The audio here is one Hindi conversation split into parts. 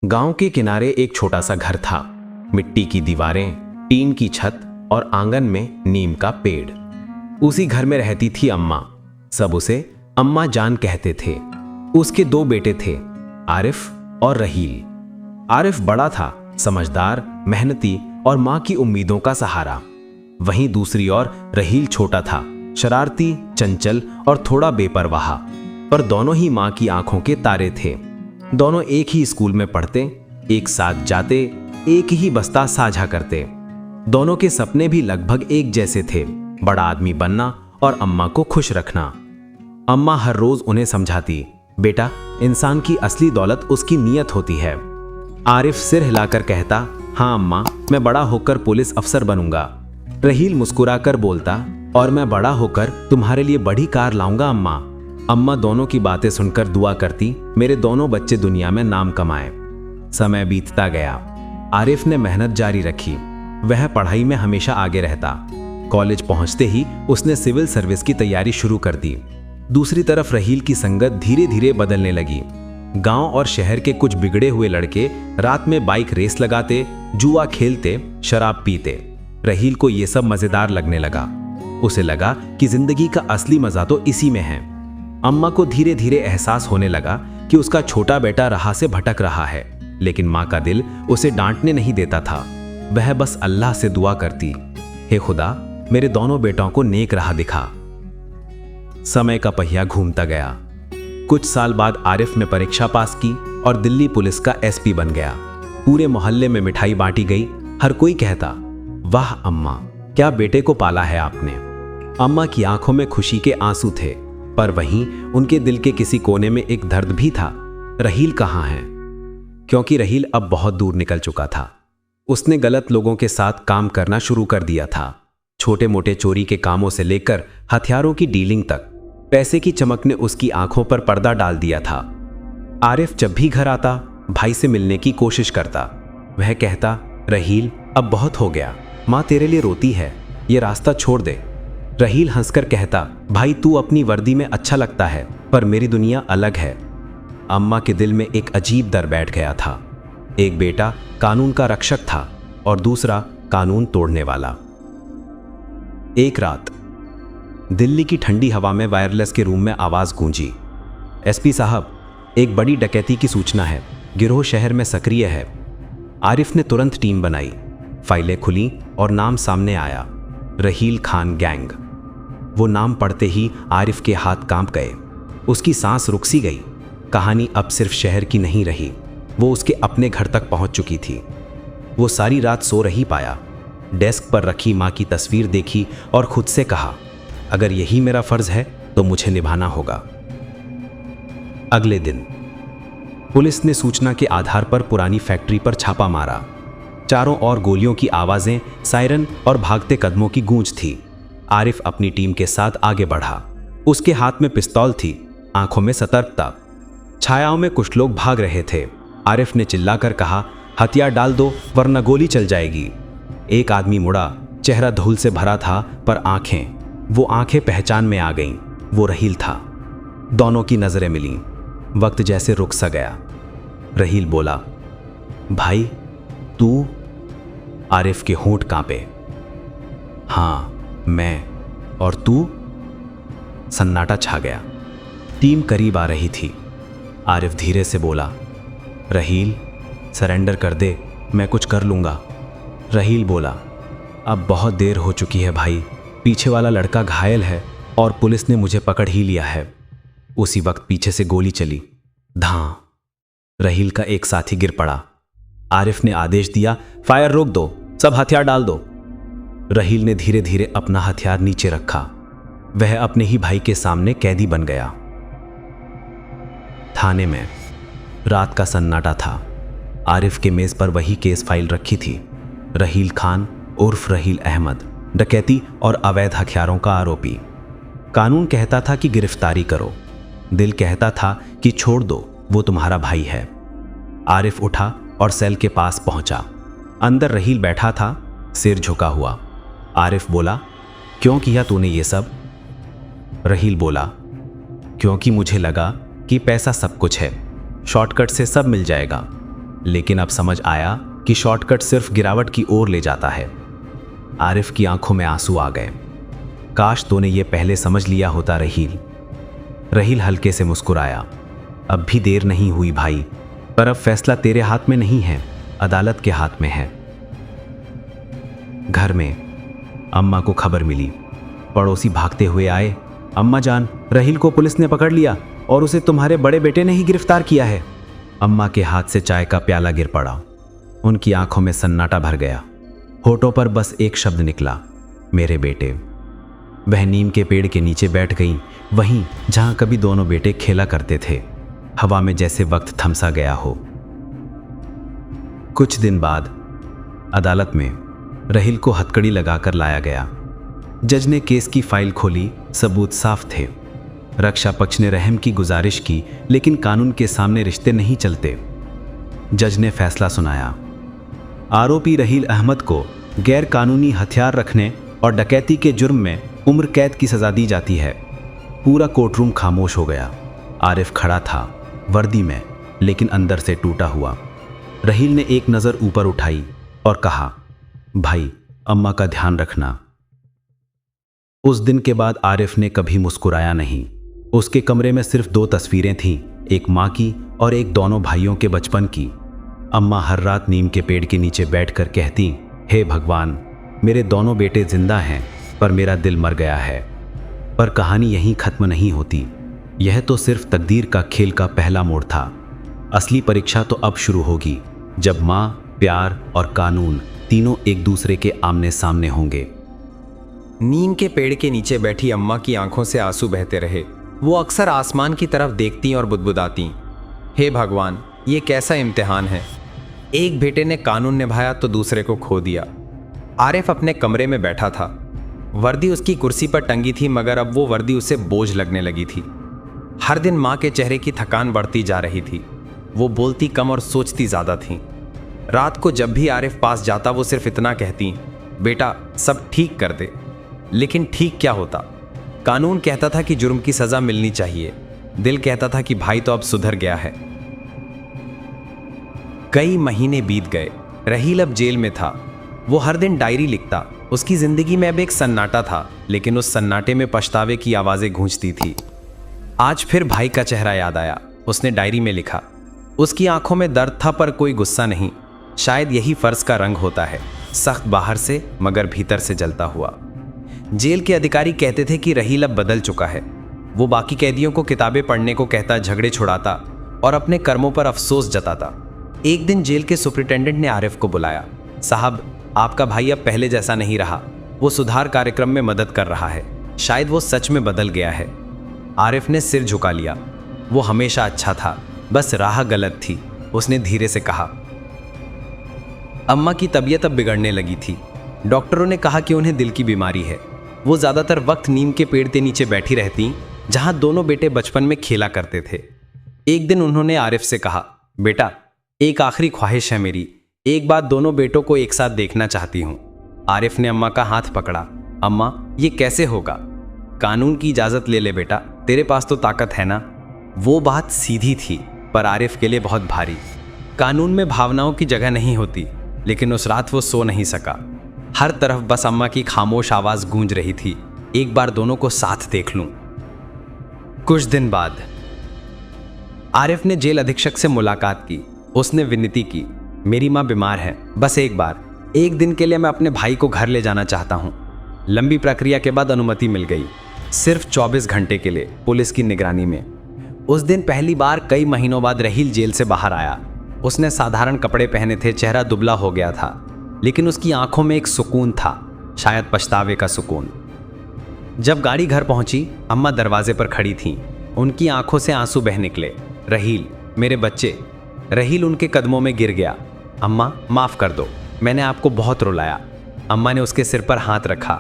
गांव के किनारे एक छोटा सा घर था। मिट्टी की दीवारें, टीन की छत और आंगन में नीम का पेड़। उसी घर में रहती थी अम्मा। सब उसे अम्मा जान कहते थे। उसके दो बेटे थे, आरिफ और रहील। आरिफ बड़ा था, समझदार, मेहनती और मां की उम्मीदों का सहारा। वहीं दूसरी ओर रहील छोटा था, शरारती, चंचल और थोड़ा बेपरवाह। पर दोनों ही मां की आंखों के तारे थे। दोनों एक ही स्कूल में पढ़ते, एक साथ जाते, एक ही बस्ता साझा करते। दोनों के सपने भी लगभग एक जैसे थे, बड़ा आदमी बनना और अम्मा को खुश रखना। अम्मा हर रोज उन्हें समझाती, बेटा, इंसान की असली दौलत उसकी नीयत होती है। आरिफ सिर हिलाकर कहता, हाँ अम्मा, मैं बड़ा होकर पुलिस अफसर बनूंगा। रहील मुस्कुराकर बोलता, और मैं बड़ा होकर तुम्हारे लिए बड़ी कार लाऊंगा अम्मा। अम्मा दोनों की बातें सुनकर दुआ करती, मेरे दोनों बच्चे दुनिया में नाम कमाएं। समय बीतता गया। आरिफ ने मेहनत जारी रखी। वह पढ़ाई में हमेशा आगे रहता। कॉलेज पहुंचते ही उसने सिविल सर्विस की तैयारी शुरू कर दी। दूसरी तरफ रहील की संगत धीरे धीरे बदलने लगी। गांव और शहर के कुछ बिगड़े हुए लड़के रात में बाइक रेस लगाते, जुआ खेलते, शराब पीते। रहील को यह सब मजेदार लगने लगा। उसे लगा कि जिंदगी का असली मजा तो इसी में है। अम्मा को धीरे धीरे एहसास होने लगा कि उसका छोटा बेटा राह से भटक रहा है, लेकिन मां का दिल उसे डांटने नहीं देता था। वह बस अल्लाह से दुआ करती, हे खुदा, मेरे दोनों बेटों को नेक राह दिखा। समय का पहिया घूमता गया। कुछ साल बाद आरिफ ने परीक्षा पास की और दिल्ली पुलिस का एसपी बन गया। पूरे मोहल्ले में मिठाई बांटी गई। हर कोई कहता, वाह अम्मा, क्या बेटे को पाला है आपने। अम्मा की आंखों में खुशी के आंसू थे, पर वहीं उनके दिल के किसी कोने में एक दर्द भी था। रहील कहाँ है? क्योंकि रहील अब बहुत दूर निकल चुका था। उसने गलत लोगों के साथ काम करना शुरू कर दिया था। छोटे मोटे चोरी के कामों से लेकर हथियारों की डीलिंग तक। पैसे की चमक ने उसकी आंखों पर पर्दा डाल दिया था। आरिफ जब भी घर आता, भाई से मिलने की कोशिश करता। वह कहता, रहील, अब बहुत हो गया, माँ तेरे लिए रोती है, ये रास्ता छोड़ दे। रहील हंसकर कहता, भाई तू अपनी वर्दी में अच्छा लगता है, पर मेरी दुनिया अलग है। अम्मा के दिल में एक अजीब डर बैठ गया था। एक बेटा कानून का रक्षक था और दूसरा कानून तोड़ने वाला। एक रात दिल्ली की ठंडी हवा में वायरलेस के रूम में आवाज गूंजी, एसपी साहब, एक बड़ी डकैती की सूचना है, गिरोह शहर में सक्रिय है। आरिफ ने तुरंत टीम बनाई। फाइलें खुली और नाम सामने आया, रहील खान गैंग। वो नाम पढ़ते ही आरिफ के हाथ कांप गए। उसकी सांस रुक सी गई। कहानी अब सिर्फ शहर की नहीं रही, वो उसके अपने घर तक पहुंच चुकी थी। वो सारी रात सो रही पाया। डेस्क पर रखी मां की तस्वीर देखी और खुद से कहा, अगर यही मेरा फर्ज है तो मुझे निभाना होगा। अगले दिन पुलिस ने सूचना के आधार पर पुरानी फैक्ट्री पर छापा मारा। चारों ओर गोलियों की आवाजें, सायरन और भागते कदमों की गूंज थी। आरिफ अपनी टीम के साथ आगे बढ़ा। उसके हाथ में पिस्तौल थी, आंखों में सतर्कता। छायाओं में कुछ लोग भाग रहे थे। आरिफ ने चिल्लाकर कहा, हथियार डाल दो वरना गोली चल जाएगी। एक आदमी मुड़ा, चेहरा धूल से भरा था, पर वो आंखें पहचान में आ गईं। वो रहील था। दोनों की नजरें मिलीं। वक्त जैसे रुक सा गया। रहील बोला, भाई तू? आरिफ के होंठ कांपे। हाँ मैं, और तू? सन्नाटा छा गया। टीम करीब आ रही थी। आरिफ धीरे से बोला, रहील, सरेंडर कर दे, मैं कुछ कर लूंगा। रहील बोला, अब बहुत देर हो चुकी है भाई, पीछे वाला लड़का घायल है और पुलिस ने मुझे पकड़ ही लिया है। उसी वक्त पीछे से गोली चली। धां। रहील का एक साथी गिर पड़ा। आरिफ ने आदेश दिया, फायर रोक दो, सब हथियार डाल दो। रहील ने धीरे धीरे अपना हथियार नीचे रखा। वह अपने ही भाई के सामने कैदी बन गया। थाने में रात का सन्नाटा था। आरिफ के मेज पर वही केस फाइल रखी थी, रहील खान उर्फ रहील अहमद, डकैती और अवैध हथियारों का आरोपी। कानून कहता था कि गिरफ्तारी करो, दिल कहता था कि छोड़ दो, वो तुम्हारा भाई है। आरिफ उठा और सेल के पास पहुंचा। अंदर रहील बैठा था, सिर झुका हुआ। आरिफ बोला, क्यों किया तूने ये सब? रहील बोला, क्योंकि मुझे लगा कि पैसा सब कुछ है, शॉर्टकट से सब मिल जाएगा। लेकिन अब समझ आया कि शॉर्टकट सिर्फ गिरावट की ओर ले जाता है। आरिफ की आंखों में आंसू आ गए। काश तूने ये पहले समझ लिया होता रहील। रहील हल्के से मुस्कुराया। अब भी देर नहीं हुई भाई, पर अब फैसला तेरे हाथ में नहीं है, अदालत के हाथ में है। घर में अम्मा को खबर मिली। पड़ोसी भागते हुए आए। अम्मा जान, रहील को पुलिस ने पकड़ लिया और उसे तुम्हारे बड़े बेटे ने ही गिरफ्तार किया है। अम्मा के हाथ से चाय का प्याला गिर पड़ा। उनकी आंखों में सन्नाटा भर गया। होठों पर बस एक शब्द निकला, मेरे बेटे। वह नीम के पेड़ के नीचे बैठ गई, वहीं जहां कभी दोनों बेटे खेला करते थे। हवा में जैसे वक्त थमसा गया हो। कुछ दिन बाद अदालत में रहील को हथकड़ी लगाकर लाया गया। जज ने केस की फाइल खोली, सबूत साफ थे। रक्षा पक्ष ने रहम की गुजारिश की, लेकिन कानून के सामने रिश्ते नहीं चलते। जज ने फैसला सुनाया। आरोपी रहील अहमद को गैर कानूनी हथियार रखने और डकैती के जुर्म में उम्र कैद की सजा दी जाती है। पूरा कोर्टरूम खामोश हो गया। आरिफ खड़ा था, वर्दी में, लेकिन अंदर से टूटा हुआ। रहील ने एक नज़र ऊपर उठाई और कहा, भाई, अम्मा का ध्यान रखना। उस दिन के बाद आरिफ ने कभी मुस्कुराया नहीं। उसके कमरे में सिर्फ 2 तस्वीरें थीं, एक माँ की और एक दोनों भाइयों के बचपन की। अम्मा हर रात नीम के पेड़ के नीचे बैठकर कहती, हे भगवान, मेरे दोनों बेटे जिंदा हैं, पर मेरा दिल मर गया है। पर कहानी यहीं खत्म नहीं होती। यह तो सिर्फ तकदीर का खेल का पहला मोड़ था। असली परीक्षा तो अब शुरू होगी, जब माँ, प्यार और कानून तीनों एक दूसरे के आमने सामने होंगे। नीम के पेड़ के नीचे बैठी अम्मा की आंखों से आंसू बहते रहे। वो अक्सर आसमान की तरफ देखती और बुदबुदाती, हे भगवान, ये कैसा इम्तिहान है। एक बेटे ने कानून निभाया तो दूसरे को खो दिया। आरिफ अपने कमरे में बैठा था। वर्दी उसकी कुर्सी पर टंगी थी, मगर अब वो वर्दी उसे बोझ लगने लगी थी। हर दिन माँ के चेहरे की थकान बढ़ती जा रही थी। वो बोलती कम और सोचती ज़्यादा थी। रात को जब भी आरिफ पास जाता वो सिर्फ इतना कहती, बेटा सब ठीक कर दे। लेकिन ठीक क्या होता? कानून कहता था कि जुर्म की सज़ा मिलनी चाहिए। दिल कहता था कि भाई तो अब सुधर गया है। कई महीने बीत गए। रहील अब जेल में था। वो हर दिन डायरी लिखता। उसकी जिंदगी में अब एक सन्नाटा था, लेकिन उस सन्नाटे में पछतावे की आवाज़ें गूंजती थी। आज फिर भाई का चेहरा याद आया। उसने डायरी में लिखा। उसकी आंखों में दर्द था, पर कोई गुस्सा नहीं। शायद यही फर्ज का रंग होता है, सख्त बाहर से मगर भीतर से जलता हुआ। जेल के अधिकारी कहते थे कि रहील अब बदल चुका है। वो बाकी कैदियों को किताबें पढ़ने को कहता, झगड़े छुड़ाता और अपने कर्मों पर अफसोस जताता। एक दिन जेल के सुपरिटेंडेंट ने आरिफ को बुलाया। साहब, आपका भाई अब पहले जैसा नहीं रहा। वो सुधार कार्यक्रम में मदद कर रहा है। शायद वो सच में बदल गया है। आरिफ ने सिर झुका लिया। वो हमेशा अच्छा था, बस राह गलत थी। उसने धीरे से कहा, अम्मा की तबीयत अब बिगड़ने लगी थी। डॉक्टरों ने कहा कि उन्हें दिल की बीमारी है। वो ज़्यादातर वक्त नीम के पेड़ के नीचे बैठी रहती, जहां दोनों बेटे बचपन में खेला करते थे। एक दिन उन्होंने आरिफ से कहा, बेटा, एक आखिरी ख्वाहिश है मेरी। एक बार दोनों बेटों को एक साथ देखना चाहती हूँ। आरिफ ने अम्मा का हाथ पकड़ा। अम्मा, ये कैसे होगा? कानून की इजाज़त ले ले बेटा, तेरे पास तो ताकत है ना। वो बात सीधी थी, पर आरिफ के लिए बहुत भारी। कानून में भावनाओं की जगह नहीं होती, लेकिन उस रात वो सो नहीं सका। हर तरफ बस अम्मा की खामोश आवाज़ गूंज रही थी, एक बार दोनों को साथ देख लूं। कुछ दिन बाद आरिफ ने जेल अधीक्षक से मुलाकात की। उसने विनती की, मेरी माँ बीमार है, बस एक दिन के लिए मैं अपने भाई को घर ले जाना चाहता हूँ। लंबी प्रक्रिया के बाद अनुमति मिल गई, सिर्फ 24 घंटे के लिए, पुलिस की निगरानी में। उस दिन पहली बार कई महीनों बाद रहील जेल से बाहर आया। उसने साधारण कपड़े पहने थे, चेहरा दुबला हो गया था, लेकिन उसकी आंखों में एक सुकून था, शायद पछतावे का सुकून। जब गाड़ी घर पहुंची, अम्मा दरवाजे पर खड़ी थीं। उनकी आंखों से आंसू बह निकले। रहील, मेरे बच्चे। रहील उनके कदमों में गिर गया। अम्मा, माफ कर दो, मैंने आपको बहुत रुलाया। अम्मा ने उसके सिर पर हाथ रखा।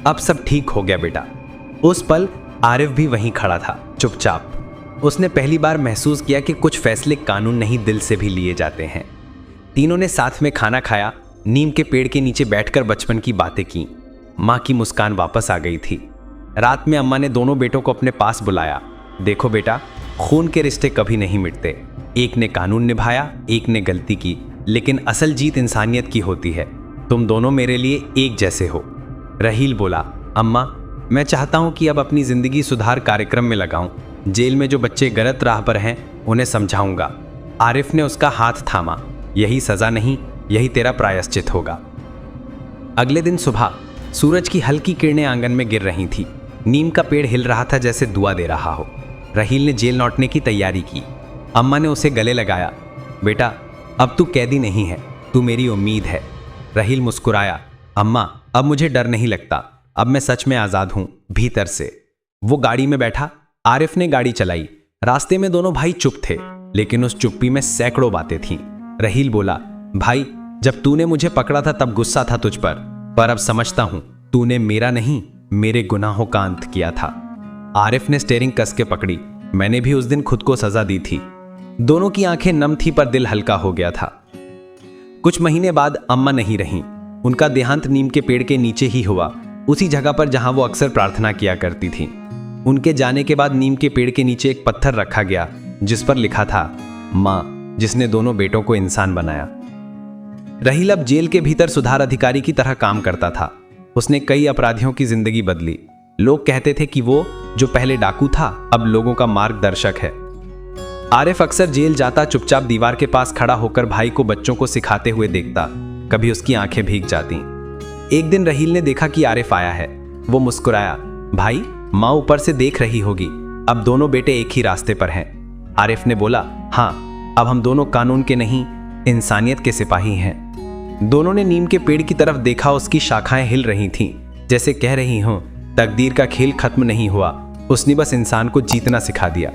अब सब ठीक हो गया बेटा। उस पल आरिफ भी वहीं खड़ा था, चुपचाप। उसने पहली बार महसूस किया कि कुछ फैसले कानून नहीं, दिल से भी लिए जाते हैं। तीनों ने साथ में खाना खाया, नीम के पेड़ के नीचे बैठकर बचपन की बातें की। माँ की मुस्कान वापस आ गई थी। रात में अम्मा ने दोनों बेटों को अपने पास बुलाया। देखो बेटा, खून के रिश्ते कभी नहीं मिटते, एक ने कानून निभाया, एक ने गलती की, लेकिन असल जीत इंसानियत की होती है। तुम दोनों मेरे लिए एक जैसे हो। रहील बोला, अम्मा, मैं चाहता हूं कि अब अपनी जिंदगी सुधार कार्यक्रम में लगाऊं। जेल में जो बच्चे गलत राह पर हैं उन्हें समझाऊंगा। आरिफ ने उसका हाथ थामा। यही सजा नहीं, यही तेरा प्रायश्चित होगा। अगले दिन सुबह सूरज की हल्की किरणें आंगन में गिर रही थी। नीम का पेड़ हिल रहा था जैसे दुआ दे रहा हो। रहील ने जेल लौटने की तैयारी की। अम्मा ने उसे गले लगाया। बेटा, अब तू कैदी नहीं है, तू मेरी उम्मीद है। रहील मुस्कुराया। अम्मा, अब मुझे डर नहीं लगता, अब मैं सच में आजाद हूं, भीतर से। वो गाड़ी में बैठा। आरिफ ने गाड़ी चलाई। रास्ते में दोनों भाई चुप थे, लेकिन उस चुप्पी में सैकड़ों बातें थीं। रहील बोला, भाई, जब तूने मुझे पकड़ा था तब गुस्सा था तुझ पर अब समझता हूं तूने मेरा नहीं, मेरे गुनाहों का अंत किया था। आरिफ ने स्टीयरिंग कस के पकड़ी। मैंने भी उस दिन खुद को सजा दी थी। दोनों की आंखें नम थी पर दिल हल्का हो गया था। कुछ महीने बाद अम्मा नहीं रहीं। उनका देहांत नीम के पेड़ के नीचे ही हुआ, उसी जगह पर जहां वो अक्सर प्रार्थना किया करती थी। उनके जाने के बाद नीम के पेड़ के नीचे एक पत्थर रखा गया जिस पर लिखा था, मां, जिसने दोनों बेटों को इंसान बनाया। रहील अब जेल के भीतर सुधार अधिकारी की तरह काम करता था। उसने कई अपराधियों की जिंदगी बदली। लोग कहते थे कि वो जो पहले डाकू था अब लोगों का मार्गदर्शक है। आरिफ अक्सर जेल जाता, चुपचाप दीवार के पास खड़ा होकर भाई को बच्चों को सिखाते हुए देखता। कभी उसकी आंखें भीग जाती। एक दिन रहील ने देखा कि आरिफ आया है। वो मुस्कुराया। भाई, माँ ऊपर से देख रही होगी, अब दोनों बेटे एक ही रास्ते पर हैं। आरिफ ने बोला, हाँ, अब हम दोनों कानून के नहीं, इंसानियत के सिपाही हैं। दोनों ने नीम के पेड़ की तरफ देखा। उसकी शाखाएं हिल रही थीं, जैसे कह रही हों, तकदीर का खेल खत्म नहीं हुआ, उसने बस इंसान को जीतना सिखा दिया।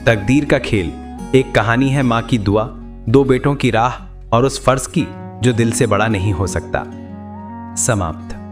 तकदीर का खेल एक कहानी है, माँ की दुआ, दो बेटों की राह और उस फर्ज की जो दिल से बड़ा नहीं हो सकता। समाप्त।